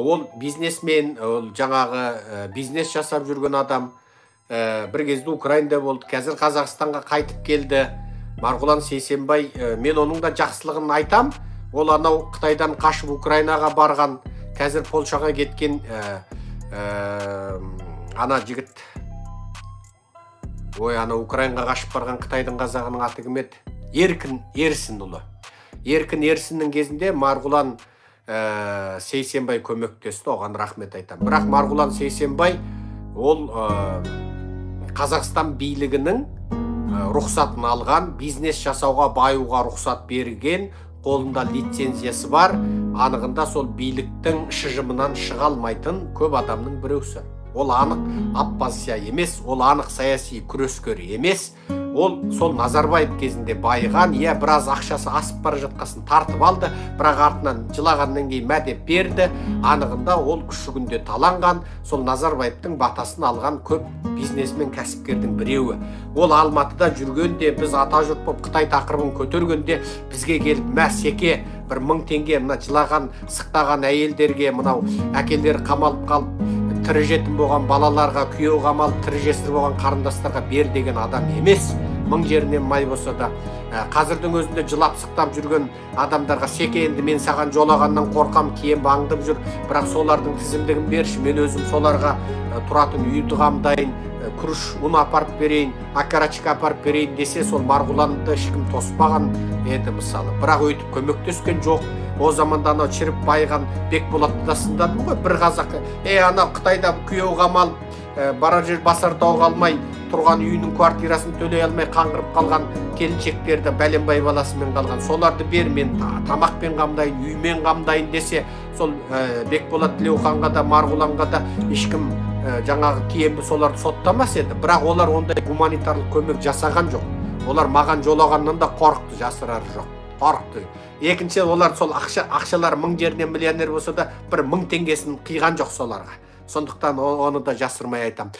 ол бизнесмен, ол жаңағы бизнес жасап жүрген адам, бір кезде Украинада болды, қазір Қазақстанға қайтып келді. Марғұлан Сейсенбай, мен оның да жақсылығын айтам. Ол анау Қытайдан қашып Украинаға барған, қазір Польшаға кеткен ана жігіт. Ана Украинаға қашып барған Қытайдың қазағының аты кім еді? Еркін Ерсінұлы. Еркін Ерсіннің кезінде Марғұлан Сейсенбай көмектесті, оған рахмет айтам. Бірақ Марғұлан Сейсенбай ол Қазақстан билігінің рұқсатын алған, бизнес жасауға, баюға рұқсат берген, қолында лицензиясы бар, анығында сол биліктің шыжымынан шыға алмайтын көп адамның біреусі. Ол анық оппозиция емес, ол анық саяси күрескер емес. Ол сол Назарбаев кезінде байыған, біраз ақшасы асып бара жатқасын тартып алды, бірақ артынан жылағаннан кейін мәдеп берді. Анығында ол күшігінде таланған, сол Назарбаевтың батасын алған көп бизнесмен кәсіпкердің біреуі. Ол Алматыда жүргенде, біз атажұрт болып Қытай тақырыбын көтергенде, бізге келіп мәсеке бір 1000 теңге мына жылаған, сықтаған әйелдерге, мынау әкелері қамалып қалып, тірі жетім болған балаларға, күйеу қамалып, тірі жесір болған қарындастарға бер деген адам емес. 1000 жерінен май болса да, қазірдің өзінде жылап сықтап жүрген адамдарға секе, енді мен саған жолағаннан қорқам, кейін аңдып жүр, бірақ солардың тізімдігін берші, мен өзім соларға тұратын үйді қамдайын, күріш ұн апарып берейін, акарачка апарып берейін десе, сол Марғұланды ешкім тоспаған еді мысалы. Бірақ өйтіп көмектескен жоқ. О заманда анау шіріп байыған Бекболатты да сындадым ғой, бір қазақ. Анау Қытайда күйеу қамалып, барар жер басар тауға алмай, тұрған үйінің квартирасын төлей алмай қаңғырып қалған келіншектерді бәленбай баласымен қалған. Соларды бер, мен тамақпен қамдайын, үймен қамдайын десе, сол Бекболат Тілеуханға да, Марғұланға да ешкім жаңағы киемді соларды соттамас еді. Бірақ олар ондай гуманитарлық көмек жасаған жоқ. Олар маған жолағаннан да қорықты, жасырары жоқ. Қорықты. Екінші, олар сол ақшалар 1000 жерінен миллионер болса да, бір 1000 теңгесін қиған жоқ соларға. Сондықтан оны да жасырмай айтам.